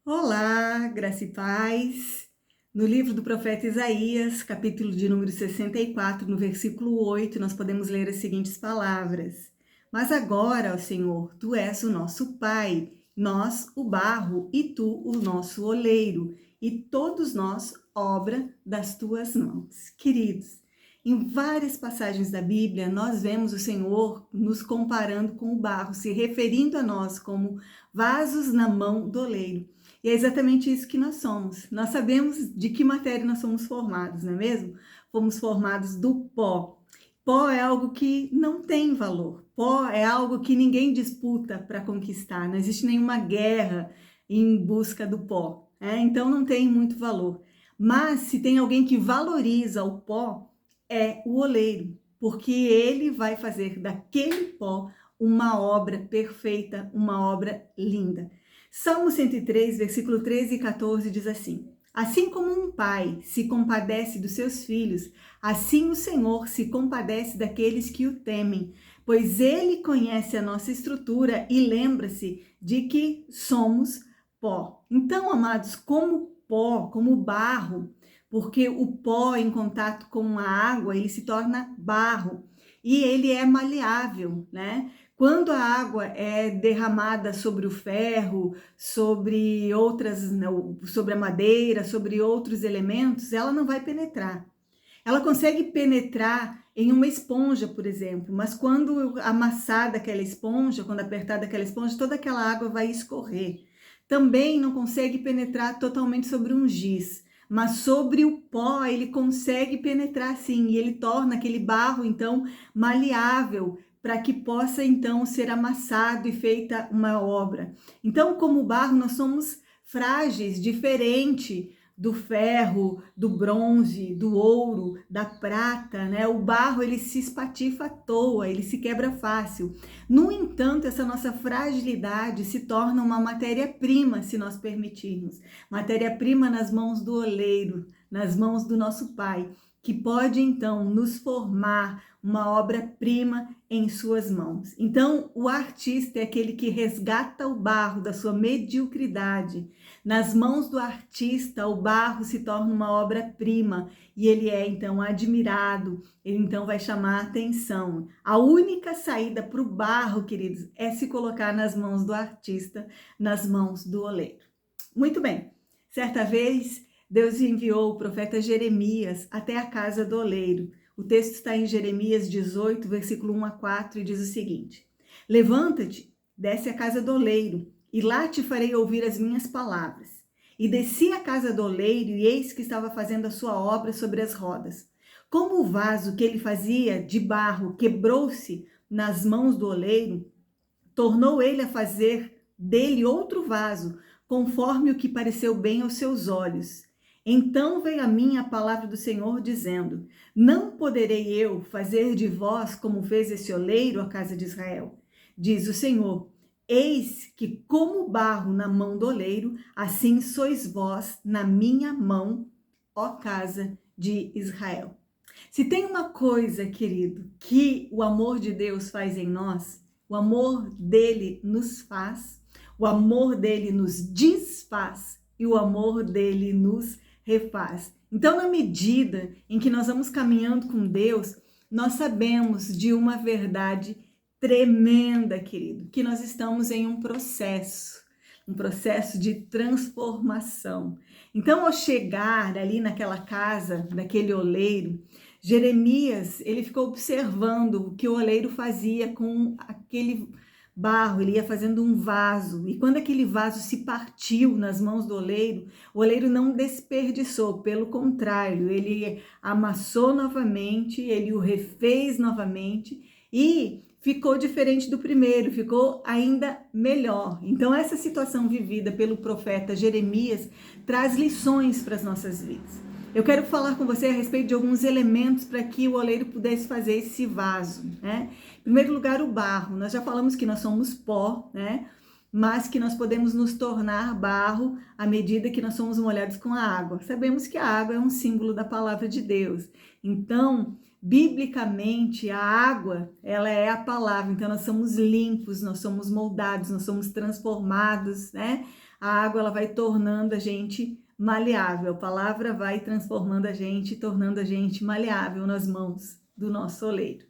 Olá, graça e paz. No livro do profeta Isaías, capítulo de número 64, no versículo 8, nós podemos ler as seguintes palavras: Mas agora, ó Senhor, tu és o nosso Pai, nós o barro e tu o nosso oleiro, e todos nós obra das tuas mãos. Queridos, em várias passagens da Bíblia, nós vemos o Senhor nos comparando com o barro, se referindo a nós como vasos na mão do oleiro. E é exatamente isso que nós somos. Nós sabemos de que matéria nós somos formados, não é mesmo? Fomos formados do pó. Pó é algo que não tem valor. Pó é algo que ninguém disputa para conquistar. Não existe nenhuma guerra em busca do pó. Então não tem muito valor. Mas se tem alguém que valoriza o pó, é o oleiro, porque ele vai fazer daquele pó uma obra perfeita, uma obra linda. Salmo 103, versículo 13 e 14 diz assim: Assim como um pai se compadece dos seus filhos, assim o Senhor se compadece daqueles que o temem, pois ele conhece a nossa estrutura e lembra-se de que somos pó. Então, amados, como pó, como barro, porque o pó em contato com a água, ele se torna barro e ele é maleável, né? Quando a água é derramada sobre o ferro, sobre sobre a madeira, sobre outros elementos, ela não vai penetrar. Ela consegue penetrar em uma esponja, por exemplo, mas quando amassar daquela esponja, quando apertar daquela esponja, toda aquela água vai escorrer. Também não consegue penetrar totalmente sobre um giz, mas sobre o pó ele consegue penetrar sim, e ele torna aquele barro então maleável, para que possa então ser amassado e feita uma obra. Então, como barro, nós somos frágeis, diferente do ferro, do bronze, do ouro, da prata, né? O barro ele se espatifa à toa, ele se quebra fácil. No entanto, essa nossa fragilidade se torna uma matéria-prima, se nós permitirmos. Matéria-prima nas mãos do oleiro, nas mãos do nosso Pai, que pode então nos formar uma obra-prima em suas mãos. Então, o artista é aquele que resgata o barro da sua mediocridade. Nas mãos do artista, o barro se torna uma obra-prima e ele é então admirado, ele então vai chamar a atenção. A única saída para o barro, queridos, é se colocar nas mãos do artista, nas mãos do oleiro. Muito bem, certa vez Deus enviou o profeta Jeremias até a casa do oleiro. O texto está em Jeremias 18, versículo 1 a 4, e diz o seguinte: Levanta-te, desce à casa do oleiro, e lá te farei ouvir as minhas palavras. E desci à casa do oleiro, e eis que estava fazendo a sua obra sobre as rodas. Como o vaso que ele fazia de barro quebrou-se nas mãos do oleiro, tornou ele a fazer dele outro vaso, conforme o que pareceu bem aos seus olhos. Então veio a mim a palavra do Senhor, dizendo: Não poderei eu fazer de vós como fez esse oleiro, a casa de Israel? Diz o Senhor: Eis que, como barro na mão do oleiro, assim sois vós na minha mão, ó casa de Israel. Se tem uma coisa, querido, que o amor de Deus faz em nós, o amor dele nos faz, o amor dele nos desfaz e o amor dele nos refaz. Então, na medida em que nós vamos caminhando com Deus, nós sabemos de uma verdade tremenda, querido, que nós estamos em um processo de transformação. Então, ao chegar ali naquela casa, daquele oleiro, Jeremias, ele ficou observando o que o oleiro fazia com aquele barro, ele ia fazendo um vaso, e quando aquele vaso se partiu nas mãos do oleiro, o oleiro não desperdiçou, pelo contrário, ele amassou novamente, ele o refez novamente, e ficou diferente do primeiro, ficou ainda melhor. Então, essa situação vivida pelo profeta Jeremias traz lições para as nossas vidas. Eu quero falar com você a respeito de alguns elementos para que o oleiro pudesse fazer esse vaso, né? Em primeiro lugar, o barro. Nós já falamos que nós somos pó, né? Mas que nós podemos nos tornar barro à medida que nós somos molhados com a água. Sabemos que a água é um símbolo da palavra de Deus. Então, Biblicamente, a água, ela é a palavra, então nós somos limpos, nós somos moldados, nós somos transformados, né? A água, ela vai tornando a gente maleável, a palavra vai transformando a gente, tornando a gente maleável nas mãos do nosso oleiro.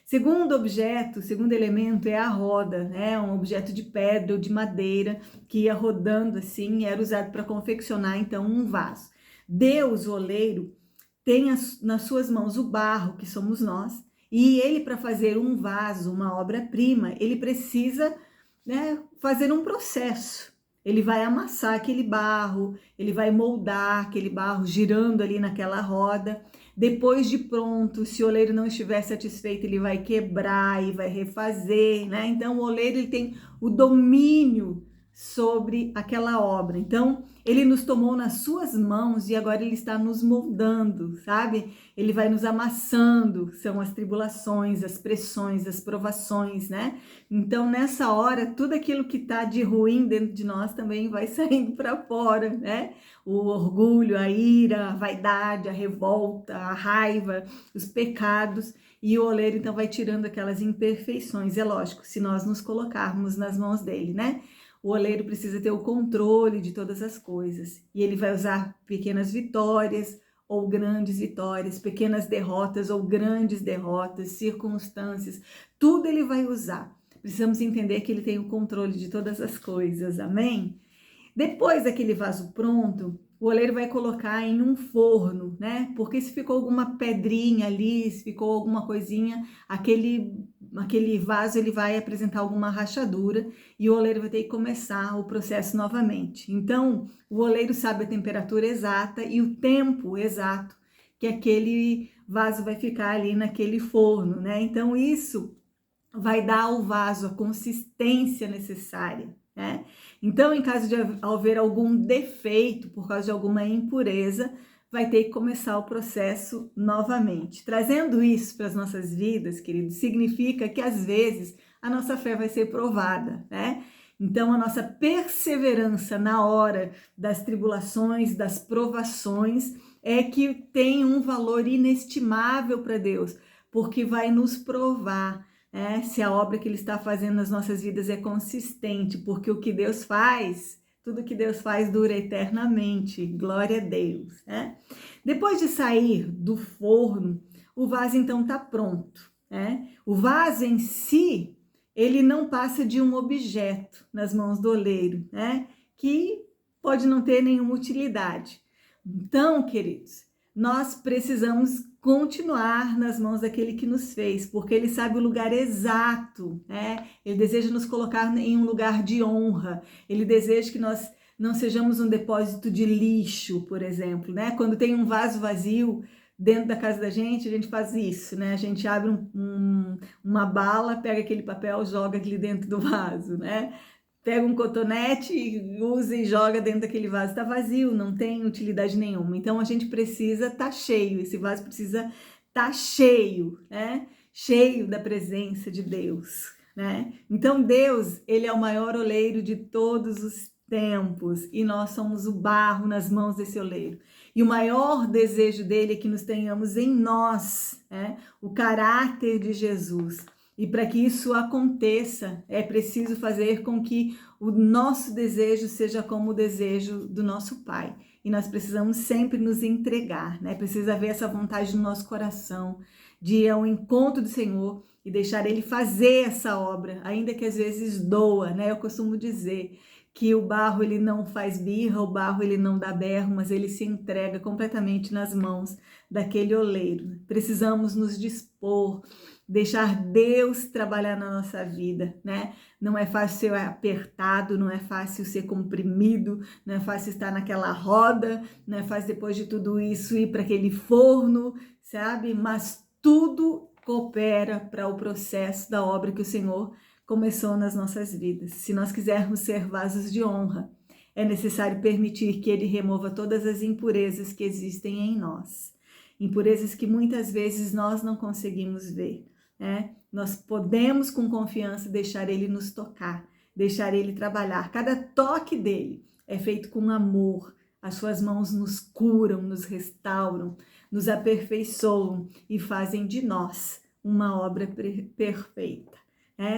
Segundo objeto, segundo elemento é a roda, né? Um objeto de pedra ou de madeira que ia rodando assim, era usado para confeccionar então um vaso. Deus, o oleiro, tem nas suas mãos o barro, que somos nós, e ele, para fazer um vaso, uma obra-prima, ele precisa, né, fazer um processo. Ele vai amassar aquele barro, ele vai moldar aquele barro, girando ali naquela roda. Depois de pronto, se o oleiro não estiver satisfeito, ele vai quebrar e vai refazer, né? Então, o oleiro, ele tem o domínio sobre aquela obra. Então, ele nos tomou nas suas mãos e agora ele está nos moldando, sabe? Ele vai nos amassando, são as tribulações, as pressões, as provações, né? Então, nessa hora, tudo aquilo que está de ruim dentro de nós também vai saindo para fora, né? O orgulho, a ira, a vaidade, a revolta, a raiva, os pecados, e o oleiro então vai tirando aquelas imperfeições. É lógico, se nós nos colocarmos nas mãos dele, né? O oleiro precisa ter o controle de todas as coisas, e ele vai usar pequenas vitórias ou grandes vitórias, pequenas derrotas ou grandes derrotas, circunstâncias, tudo ele vai usar. Precisamos entender que ele tem o controle de todas as coisas, amém? Depois daquele vaso pronto, o oleiro vai colocar em um forno, né? Porque se ficou alguma pedrinha ali, se ficou alguma coisinha, aquele vaso ele vai apresentar alguma rachadura e o oleiro vai ter que começar o processo novamente. Então, o oleiro sabe a temperatura exata e o tempo exato que aquele vaso vai ficar ali naquele forno, né? Então, isso vai dar ao vaso a consistência necessária, né? Então, em caso de haver algum defeito por causa de alguma impureza, vai ter que começar o processo novamente. Trazendo isso para as nossas vidas, queridos, significa que às vezes a nossa fé vai ser provada, né? Então, a nossa perseverança na hora das tribulações, das provações, é que tem um valor inestimável para Deus, porque vai nos provar, se a obra que ele está fazendo nas nossas vidas é consistente, porque o que Deus faz, tudo que Deus faz dura eternamente, glória a Deus, né? Depois de sair do forno, o vaso então está pronto, né? O vaso em si, ele não passa de um objeto nas mãos do oleiro, né? Que pode não ter nenhuma utilidade. Então, queridos, nós precisamos continuar nas mãos daquele que nos fez, porque ele sabe o lugar exato, né? Ele deseja nos colocar em um lugar de honra, ele deseja que nós não sejamos um depósito de lixo, por exemplo, né? Quando tem um vaso vazio dentro da casa da gente faz isso, né? A gente abre uma bala, pega aquele papel, joga aquele dentro do vaso, né? Pega um cotonete, usa e joga dentro daquele vaso. Está vazio, não tem utilidade nenhuma. Então, a gente precisa estar cheio. Esse vaso precisa estar cheio, né? Cheio da presença de Deus, né? Então, Deus, ele é o maior oleiro de todos os tempos. E nós somos o barro nas mãos desse oleiro. E o maior desejo dele é que nos tenhamos em nós, né? O caráter de Jesus. E para que isso aconteça, é preciso fazer com que o nosso desejo seja como o desejo do nosso Pai. E nós precisamos sempre nos entregar, né? Precisa haver essa vontade no nosso coração de ir ao encontro do Senhor e deixar Ele fazer essa obra, ainda que às vezes doa, né? Eu costumo dizer que o barro ele não faz birra, o barro ele não dá berro, mas ele se entrega completamente nas mãos daquele oleiro. Precisamos nos dispor, deixar Deus trabalhar na nossa vida, né? Não é fácil ser apertado, não é fácil ser comprimido, não é fácil estar naquela roda, não é fácil depois de tudo isso ir para aquele forno, sabe? Mas tudo coopera para o processo da obra que o Senhor começou nas nossas vidas. Se nós quisermos ser vasos de honra, é necessário permitir que Ele remova todas as impurezas que existem em nós. Impurezas que muitas vezes nós não conseguimos ver, né? Nós podemos com confiança deixar Ele nos tocar, deixar Ele trabalhar. Cada toque dele é feito com amor. As suas mãos nos curam, nos restauram. nos aperfeiçoam e fazem de nós uma obra perfeita.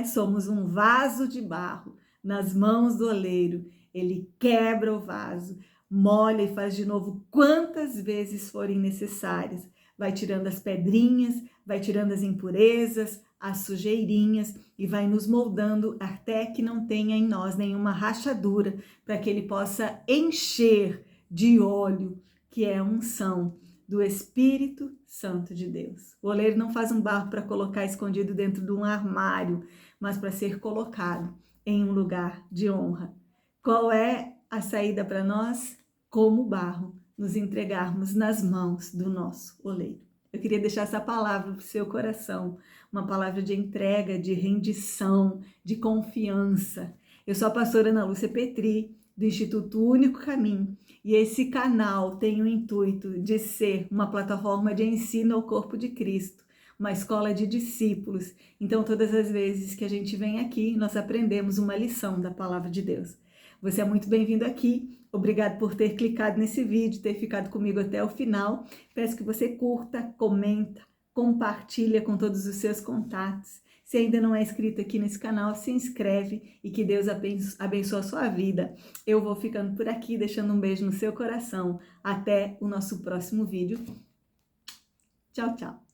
Somos um vaso de barro nas mãos do oleiro. Ele quebra o vaso, molha e faz de novo quantas vezes forem necessárias. Vai tirando as pedrinhas, vai tirando as impurezas, as sujeirinhas e vai nos moldando até que não tenha em nós nenhuma rachadura, para que ele possa encher de óleo, que é a unção do Espírito Santo de Deus. O oleiro não faz um barro para colocar escondido dentro de um armário, mas para ser colocado em um lugar de honra. Qual é a saída para nós? Como barro, nos entregarmos nas mãos do nosso oleiro. Eu queria deixar essa palavra para o seu coração, uma palavra de entrega, de rendição, de confiança. Eu sou a pastora Ana Lúcia Petri, do Instituto Único Caminho, e esse canal tem o intuito de ser uma plataforma de ensino ao corpo de Cristo, uma escola de discípulos. Então, todas as vezes que a gente vem aqui, nós aprendemos uma lição da palavra de Deus. Você é muito bem-vindo aqui. Obrigado por ter clicado nesse vídeo, ter ficado comigo até o final. Peço que você curta, comenta, compartilha com todos os seus contatos. Se ainda não é inscrito aqui nesse canal, se inscreve e que Deus abençoe a sua vida. Eu vou ficando por aqui, deixando um beijo no seu coração. Até o nosso próximo vídeo. Tchau, tchau.